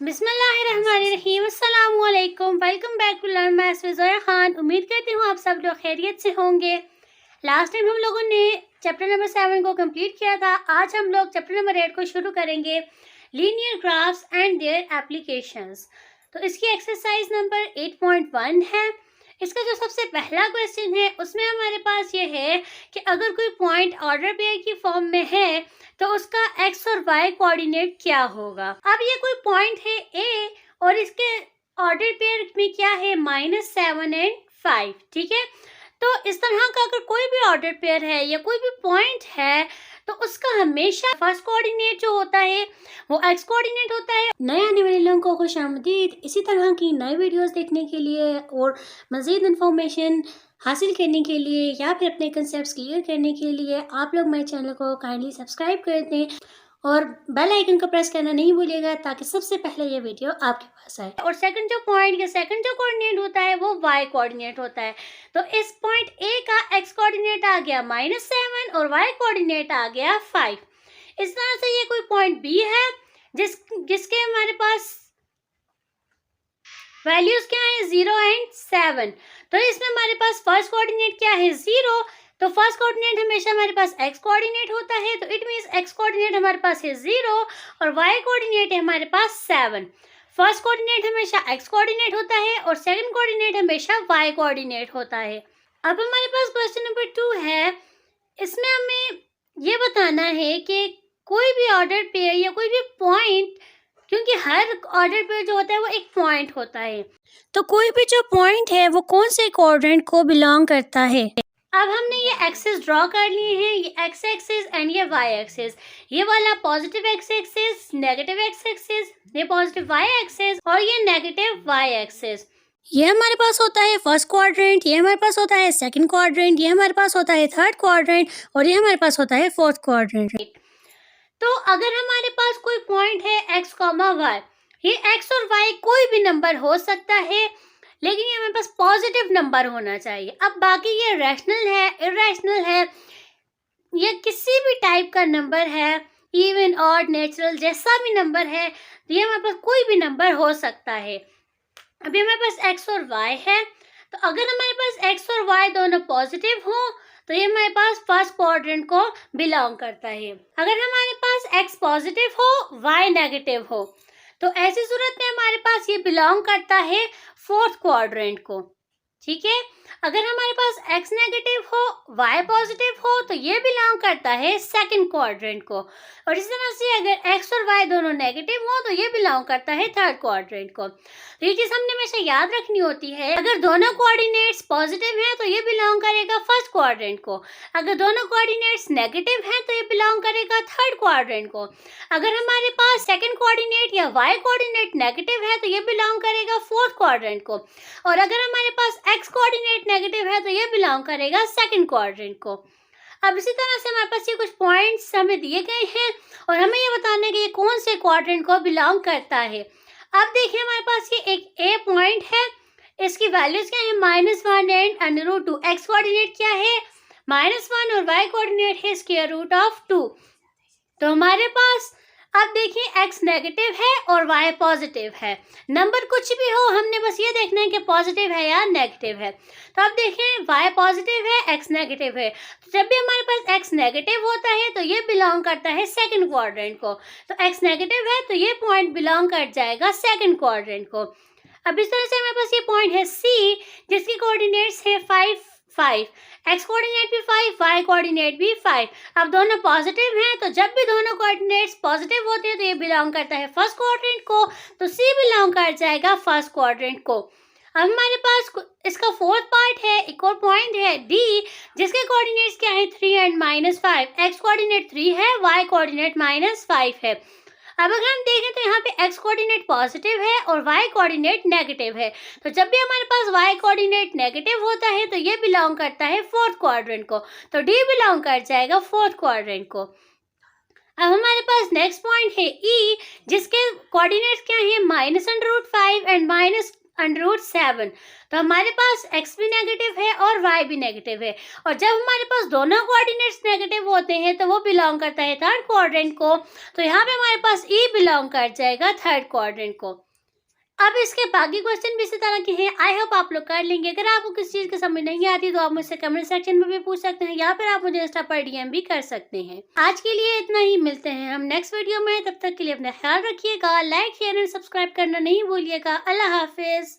बिस्मिल्लाहिर्रहमानिर्रहीम। अस्सलामुअलैकुम। Welcome back to learn maths with Zoya Khan. उम्मीद करती हूँ आप सब लोग खैरियत से होंगे। लास्ट टाइम हम लोगों ने चैप्टर नंबर 7 को कंप्लीट किया था। आज हम लोग चैप्टर नंबर 8 को शुरू करेंगे, linear graphs and their applications. तो इसकी एक्सरसाइज नंबर 8.1 है। इसका जो सबसे पहला क्वेश्चन है उसमें हमारे पास ये है कि अगर कोई पॉइंट ऑर्डर पेयर की फॉर्म में है तो उसका एक्स और वाई कोऑर्डिनेट क्या होगा। अब ये कोई पॉइंट है ए और इसके ऑर्डर पेयर में क्या है -7 एंड 5। ठीक है, तो इस तरह का अगर कोई भी ऑर्डर पेयर है या कोई भी पॉइंट है तो उसका हमेशा फर्स्ट कोऑर्डिनेट जो होता है वो एक्स कोऑर्डिनेट होता है। नए आने वाले लोगों को खुशामदीद। इसी तरह की नई वीडियोस देखने के लिए और मज़ीद इन्फॉर्मेशन हासिल करने के लिए या फिर अपने कंसेप्ट क्लियर करने के लिए आप लोग मेरे चैनल को काइंडली सब्सक्राइब कर दें और बेल आइकन को प्रेस करना नहीं भूलिएगा ताकि सबसे पहले ये वीडियो आपके पास आए। और सेकंड जो पॉइंट या सेकंड जो कोऑर्डिनेट होता है वो वाई कोऑर्डिनेट होता है। तो इस पॉइंट ए का एक्स कोऑर्डिनेट आ गया -7 और वाई कोऑर्डिनेट आ गया 5। इस तरह से ये कोई पॉइंट बी है जिसके हमारे पास वैल्यूज क्या है 0 एंड 7। तो इसमें हमारे पास फर्स्ट कोऑर्डिनेट क्या है 0। तो फर्स्ट कोऑर्डिनेट हमेशा हमारे पास एक्स कोऑर्डिनेट होता है, तो इट मींस एक्स कोऑर्डिनेट हमारे पास है 0 और वाई कोऑर्डिनेट है हमारे पास 7। फर्स्ट कोऑर्डिनेट हमेशा एक्स कोऑर्डिनेट होता है और सेकंड कोऑर्डिनेट हमेशा वाई कोऑर्डिनेट होता है। अब हमारे पास क्वेश्चन नंबर 2 है। इसमें हमें ये बताना है कि कोई भी ऑर्डर पेयर या कोई भी पॉइंट, क्योंकि हर ऑर्डर पेयर जो होता है वो एक पॉइंट होता है, तो कोई भी जो पॉइंट है वो कौन से कोऑर्डिनेट को बिलोंग करता है। अब हमने ये एक्सिस ड्रॉ कर लिए हैं, ये एक्स एक्सिस एंड ये वाई एक्सिस। ये वाला positive x axis, negative x axis, ये पॉजिटिव वाई एक्सिस और ये नेगेटिव वाई एक्सिस। ये हमारे पास होता है फर्स्ट क्वाड्रेंट, ये हमारे पास होता है सेकंड क्वाड्रेंट, ये हमारे पास होता है थर्ड क्वाड्रेंट और ये हमारे पास होता है फोर्थ क्वाड्रेंट। तो अगर हमारे पास कोई पॉइंट है एक्स कॉमा वाई, ये एक्स और वाई कोई भी नंबर हो सकता है लेकिन ये हमारे पास पॉजिटिव नंबर होना चाहिए। अब बाकी ये रैशनल है, इरेशनल है, ये किसी भी टाइप का नंबर है, इवन ऑड नेचुरल जैसा भी नंबर है, तो ये हमारे पास कोई भी नंबर हो सकता है। अभी हमारे पास एक्स और वाई है, तो अगर हमारे पास एक्स और वाई दोनों पॉजिटिव हो तो ये हमारे पास फर्स्ट क्वाड्रेंट को बिलोंग करता है। अगर हमारे पास एक्स पॉजिटिव हो वाई नेगेटिव हो तो ऐसी सूरत में हमारे पास ये बिलोंग करता है फोर्थ क्वाड्रेंट को। ठीक है, अगर हमारे पास एक्स नेगेटिव हो वाई पॉजिटिव हो तो ये बिलोंग करता है सेकंड क्वाड्रेंट को। और इस तरह से अगर एक्स और वाई दोनों नेगेटिव हो तो ये बिलोंग करता है थर्ड क्वाड्रेंट को। तो ये चीज़ हमने हमेशा याद रखनी होती है। अगर दोनों कोऑर्डिनेट्स पॉजिटिव हैं तो ये बिलोंग करेगा फर्स्ट क्वाड्रेंट को, अगर दोनों कोऑर्डिनेट्स नेगेटिव हैं तो ये बिलोंग करेगा थर्ड क्वाड्रेंट को। अगर हमारे पास सेकंड कोऑर्डिनेट या वाई कोऑर्डिनेट नेगेटिव है तो ये बिलोंग करेगा फोर्थ क्वाड्रेंट को, और अगर हमारे पास एक्स कोऑर्डिनेट नेगेटिव है तो ये बिलोंग करेगा सेकंड क्वाड्रेंट को। अब इसी तरह से हमारे पास ये कुछ पॉइंट्स हमें दिए गए हैं और हमें ये बताना है कि ये कौन से क्वाड्रेंट को बिलोंग करता है। अब देखिए हमारे पास ये एक ए पॉइंट है, इसकी वैल्यूज क्या है -1 एंड √2। एक्स कोऑर्डिनेट क्या है -1 और वाई कोऑर्डिनेट है √2। तो हमारे पास अब देखिए एक्स नेगेटिव है और वाई पॉजिटिव है। नंबर कुछ भी हो हमने बस ये देखना है कि पॉजिटिव है या नेगेटिव है। तो अब देखें वाई पॉजिटिव है एक्स नेगेटिव है, तो जब भी हमारे पास एक्स नेगेटिव होता है तो ये बिलोंग करता है सेकंड क्वाड्रेंट को। तो एक्स नेगेटिव है तो ये पॉइंट बिलोंग कर जाएगा सेकंड क्वाड्रेंट को। अब इस तरह से हमारे पास ये पॉइंट है सी जिसकी कोऑर्डिनेट्स है 5 5। एक्स कोऑर्डिनेट भी 5, वाई कोऑर्डिनेट भी 5। अब दोनों पॉजिटिव हैं तो जब भी दोनों कोऑर्डिनेट्स पॉजिटिव होते हैं तो ये बिलोंग करता है फर्स्ट क्वाड्रेंट को, तो सी बिलोंग कर जाएगा फर्स्ट क्वाड्रेंट को। अब हमारे पास इसका फोर्थ पार्ट है, एक और पॉइंट है डी जिसके कोऑर्डिनेट्स क्या है 3 एंड -5। एक्स कोऑर्डिनेट 3 है, वाई कोऑर्डिनेट -5 है। अब अगर हम देखें तो यहाँ पे एक्स कोऑर्डिनेट पॉजिटिव है और वाई कोऑर्डिनेट नेगेटिव है, तो जब भी हमारे पास वाई कोऑर्डिनेट नेगेटिव होता है तो ये बिलोंग करता है फोर्थ क्वाड्रेंट को, तो डी बिलोंग कर जाएगा फोर्थ क्वाड्रेंट को। अब हमारे पास नेक्स्ट पॉइंट है ई जिसके कोऑर्डिनेट्स क्या है -√5 एंड √7। तो हमारे पास x भी नेगेटिव है और y भी नेगेटिव है, और जब हमारे पास दोनों कोऑर्डिनेट्स नेगेटिव होते हैं तो वो बिलोंग करता है थर्ड क्वाड्रेंट को। तो यहाँ पे हमारे पास e बिलोंग कर जाएगा थर्ड क्वाड्रेंट को। अब इसके बाकी क्वेश्चन भी इसी तरह के हैं। आई होप आप लोग कर लेंगे। अगर आपको किसी चीज़ की समझ नहीं आती तो आप मुझसे कमेंट सेक्शन में भी पूछ सकते हैं, या फिर आप मुझे इंस्टा पर DM भी कर सकते हैं। आज के लिए इतना ही, मिलते हैं हम नेक्स्ट वीडियो में। तब तक के लिए अपना ख्याल रखिएगा, लाइक शेयर एंड सब्सक्राइब करना नहीं भूलिएगा। अल्लाह हाफिज।